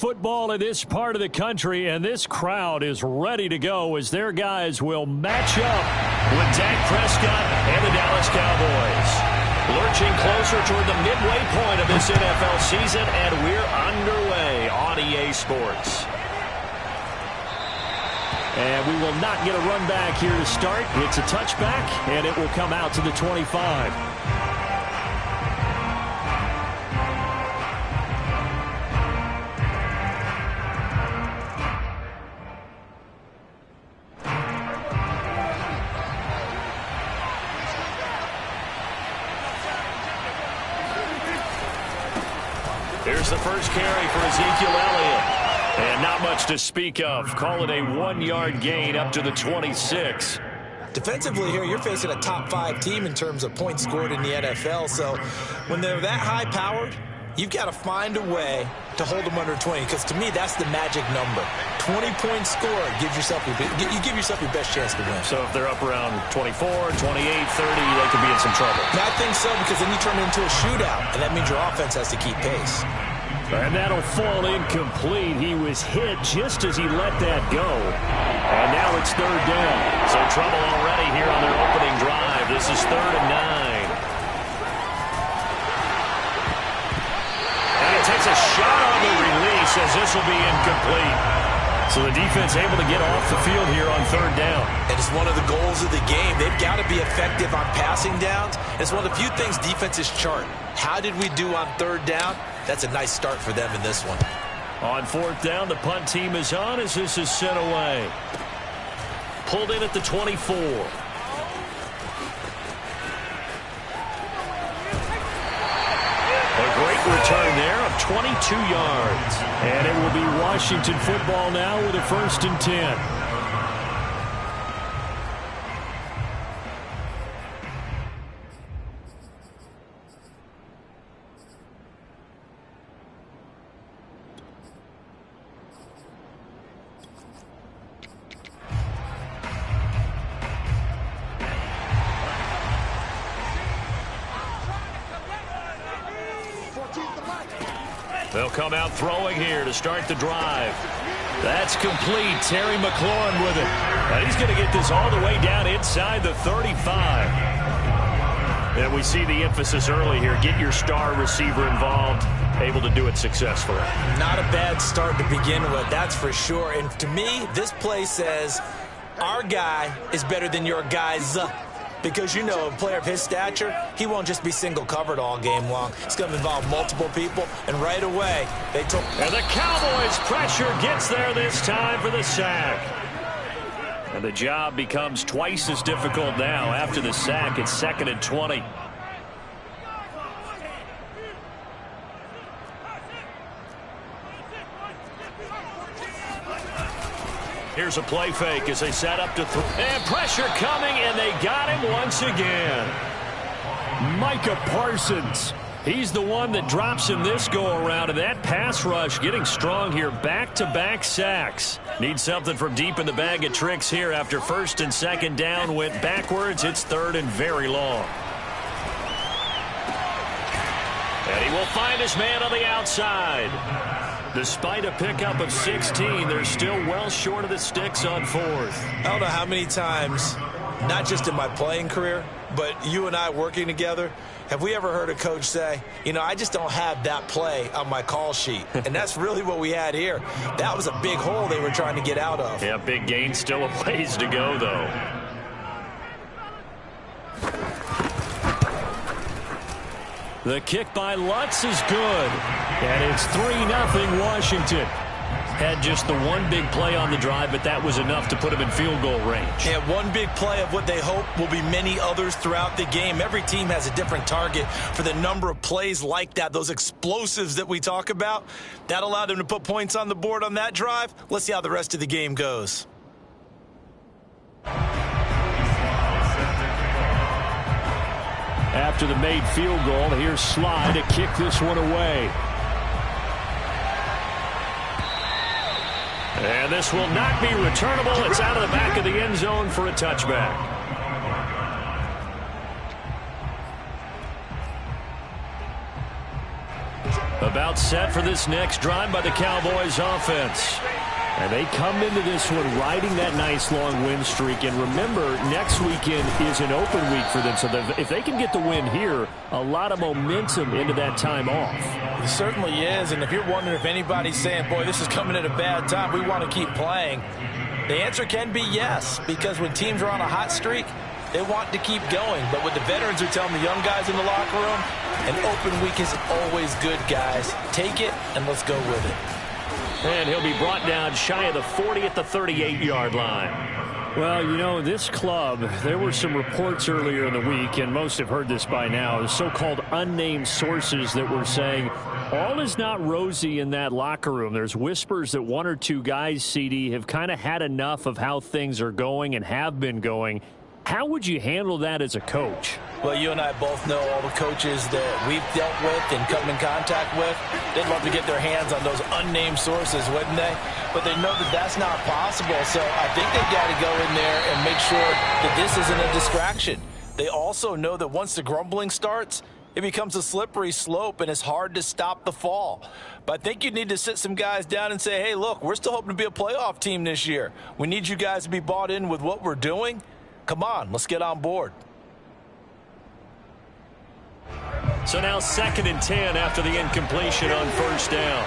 Football in this part of the country, and this crowd is ready to go as their guys will match up with Dak Prescott and the Dallas Cowboys. Lurching closer toward the midway point of this NFL season, and we're underway on EA Sports. And we will not get a run back here to start. It's a touchback, and it will come out to the 25. Here's the first carry for Ezekiel Elliott. And not much to speak of. Call it a 1-yard gain up to the 26. Defensively here, you're facing a top-5 team in terms of points scored in the NFL. So when they're that high-powered, you've got to find a way to hold them under 20. Because to me, that's the magic number. 20 points scored gives yourself you give yourself your best chance to win. So if they're up around 24, 28, 30, they could be in some trouble. I think so, because then you turn it into a shootout, and that means your offense has to keep pace. And that'll fall incomplete. He was hit just as he let that go. And now it's third down. So trouble already here on their opening drive. This is 3rd and 9. And he takes a shot on the release as this will be incomplete. So the defense able to get off the field here on 3rd down. And it's one of the goals of the game. They've got to be effective on passing downs. It's one of the few things defenses chart. How did we do on 3rd down? That's a nice start for them in this one. On 4th down, the punt team is on as this is sent away. Pulled in at the 24. A great return there of 22 yards. And it will be Washington football now with a 1st and 10. They'll come out throwing here to start the drive. That's complete. Terry McLaurin with it. And he's going to get this all the way down inside the 35. And we see the emphasis early here. Get your star receiver involved. Able to do it successfully. Not a bad start to begin with, that's for sure. And to me, this play says our guy is better than your guy's. Because, you know, a player of his stature, he won't just be single covered all game long. It's going to involve multiple people, and right away, they took... And the Cowboys' pressure gets there this time for the sack. And the job becomes twice as difficult now. After the sack, it's 2nd and 20. Here's a play fake as they set up to throw. And pressure coming, and they got him once again. Micah Parsons. He's the one that drops him this go-around, and that pass rush getting strong here. Back-to-back sacks. Need something from deep in the bag of tricks here after 1st and 2nd down. Went backwards. It's 3rd and very long. And he will find his man on the outside. Despite a pickup of 16, they're still well short of the sticks on 4th. I don't know how many times, not just in my playing career, but you and I working together, have we ever heard a coach say, you know, I just don't have that play on my call sheet. And that's really what we had here. That was a big hole they were trying to get out of. Yeah, big gain, still a ways to go, though. The kick by Lutz is good. And it's 3-0 Washington. Had just the one big play on the drive, but that was enough to put him in field goal range. Yeah, one big play of what they hope will be many others throughout the game. Every team has a different target for the number of plays like that, those explosives that we talk about. That allowed them to put points on the board on that drive. Let's see how the rest of the game goes. After the made field goal, here's Sly to kick this one away. And this will not be returnable. It's out of the back of the end zone for a touchback. A About set for this next drive by the Cowboys offense. And they come into this one riding that nice long win streak. And remember, next weekend is an open week for them. So if they can get the win here, a lot of momentum into that time off. It certainly is. And if you're wondering if anybody's saying, boy, this is coming at a bad time, we want to keep playing, the answer can be yes. Because when teams are on a hot streak, they want to keep going. But what the veterans are telling the young guys in the locker room, an open week is always good, guys. Take it, and let's go with it. And he'll be brought down shy of the 40 at the 38-yard line. Well, you know, this club, there were some reports earlier in the week, and most have heard this by now, the so-called unnamed sources that were saying all is not rosy in that locker room. There's whispers that one or two guys, CD, have kind of had enough of how things are going and have been going. How would you handle that as a coach? Well, you and I both know all the coaches that we've dealt with and come in contact with. They'd love to get their hands on those unnamed sources, wouldn't they? But they know that that's not possible. So I think they've got to go in there and make sure that this isn't a distraction. They also know that once the grumbling starts, it becomes a slippery slope, and it's hard to stop the fall. But I think you need to sit some guys down and say, hey, look, we're still hoping to be a playoff team this year. We need you guys to be bought in with what we're doing. Come on, let's get on board. So now 2nd and 10 after the incompletion on first down.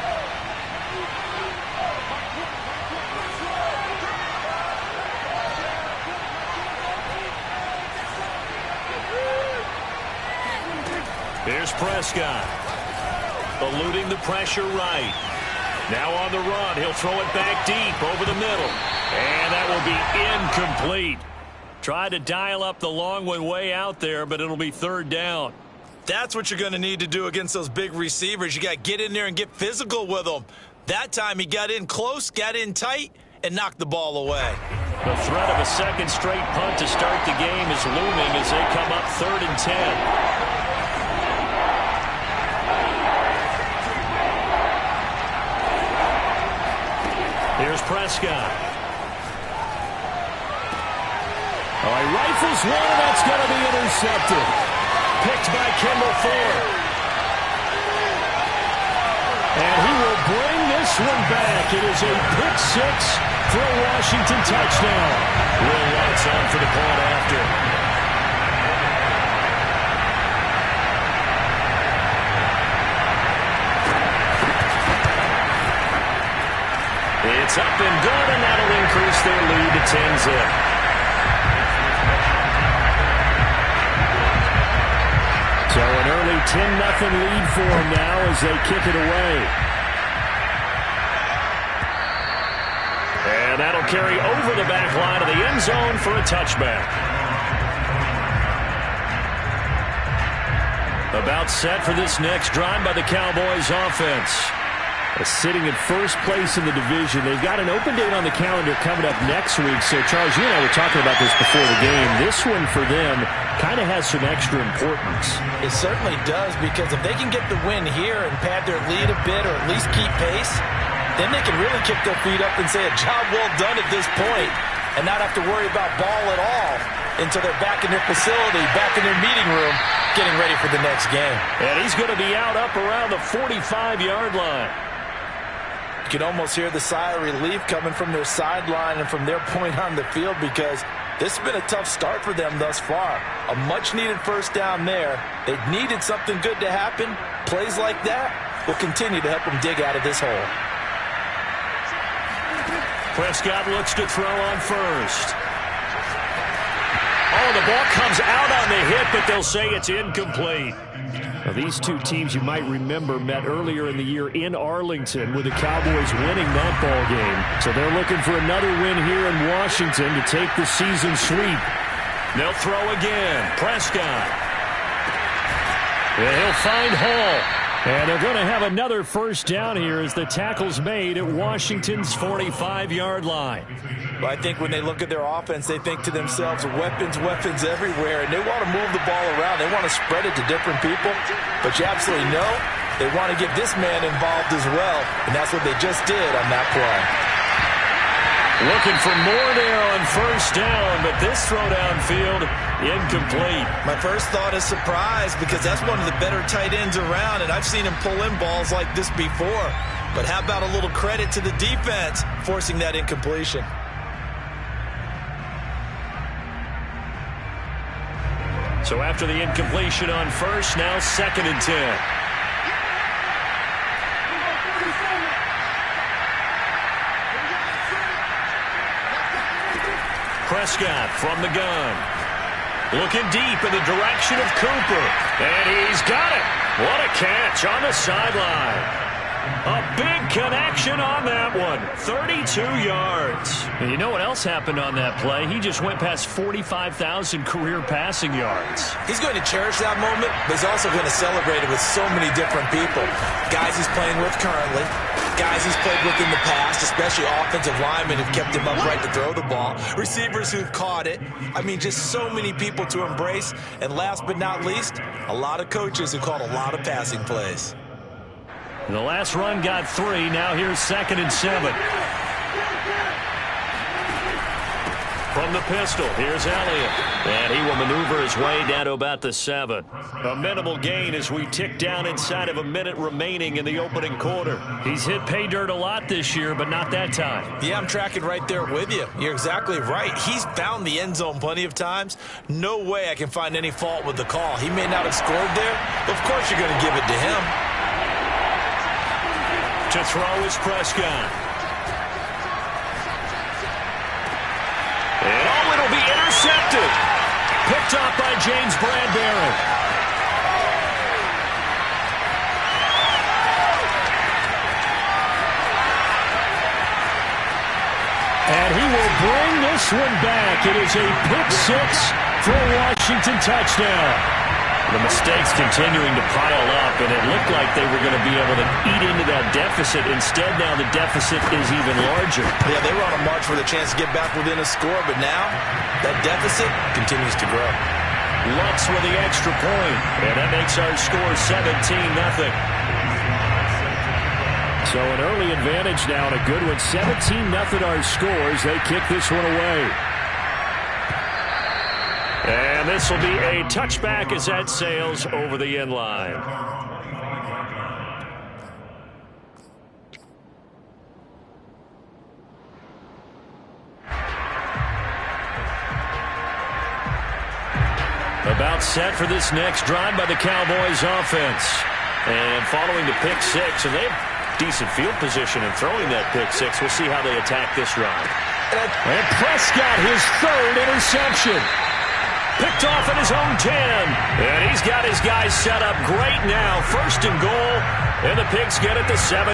Here's Prescott. Eluding the pressure right. Now on the run. He'll throw it back deep over the middle. And that will be incomplete. Tried to dial up the long one way out there, but it'll be 3rd down. That's what you're going to need to do against those big receivers. You got to get in there and get physical with them. That time he got in close, got in tight, and knocked the ball away. The threat of a second straight punt to start the game is looming as they come up 3rd and 10. Here's Prescott. Oh, he rifles one, and that's going to be intercepted. Picked by Kendall Ford. And he will bring this one back. It is a pick six for a Washington touchdown. Will Lutz on for the point after. It's up and good, and that'll increase their lead to 10-zip. So an early 10-0 lead for them now as they kick it away. And that'll carry over the back line of the end zone for a touchback. About set for this next drive by the Cowboys offense. Sitting in first place in the division. They've got an open date on the calendar coming up next week. So, Charles, you and I were talking about this before the game. This one for them kind of has some extra importance. It certainly does, because if they can get the win here and pad their lead a bit or at least keep pace, then they can really kick their feet up and say a job well done at this point and not have to worry about ball at all until they're back in their facility, back in their meeting room, getting ready for the next game. And he's going to be out up around the 45-yard line. You can almost hear the sigh of relief coming from their sideline and from their point on the field, because this has been a tough start for them thus far. A much-needed first down there. They needed something good to happen. Plays like that will continue to help them dig out of this hole. Prescott looks to throw on first. Oh, the ball comes out on the hit, but they'll say it's incomplete. Now, these two teams, you might remember, met earlier in the year in Arlington with the Cowboys winning that ball game. So they're looking for another win here in Washington to take the season sweep. They'll throw again. Prescott. And he'll find Hall. And they're going to have another first down here as the tackle's made at Washington's 45-yard line. Well, I think when they look at their offense, they think to themselves, weapons, weapons everywhere, and they want to move the ball around. They want to spread it to different people, but you absolutely know they want to get this man involved as well, and that's what they just did on that play. Looking for more there on first down, but this throw downfield incomplete. My first thought is surprise because that's one of the better tight ends around, and I've seen him pull in balls like this before. But how about a little credit to the defense forcing that incompletion? So after the incompletion on first, now 2nd and 10. Prescott from the gun. Looking deep in the direction of Cooper. And he's got it. What a catch on the sideline. A big connection on that one. 32 yards. And you know what else happened on that play? He just went past 45,000 career passing yards. He's going to cherish that moment, but he's also going to celebrate it with so many different people. Guys he's playing with currently, guys he's played with in the past, especially offensive linemen who've kept him upright to throw the ball, receivers who've caught it. I mean, just so many people to embrace. And last but not least, a lot of coaches who called a lot of passing plays. The last run got 3. Now here's 2nd and 7. From the pistol, here's Elliott. And he will maneuver his way down to about the 7. A minimal gain as we tick down inside of a minute remaining in the opening quarter. He's hit pay dirt a lot this year, but not that time. Yeah, I'm tracking right there with you. You're exactly right. He's found the end zone plenty of times. No way I can find any fault with the call. He may not have scored there, but of course you're going to give it to him. To throw is Prescott. And it'll be intercepted. Picked up by James Bradbury. And he will bring this one back. It is a pick 6 for a Washington touchdown. The mistakes continuing to pile up, and it looked like they were going to be able to eat into that deficit. Instead, now the deficit is even larger. Yeah, they were on a march for the chance to get back within a score, but now that deficit continues to grow. Lutz with the extra point, and that makes our score 17-0. So an early advantage now, and a good one. 17-0 our scores. They kick this one away. And this will be a touchback as that sails over the end line. About set for this next drive by the Cowboys offense. And following the pick 6, and they have decent field position in throwing that pick 6. We'll see how they attack this drive. And Prescott, his 3rd interception. Picked off at his own 10. And he's got his guys set up great now. 1st and goal. And the Pigs get it to 7.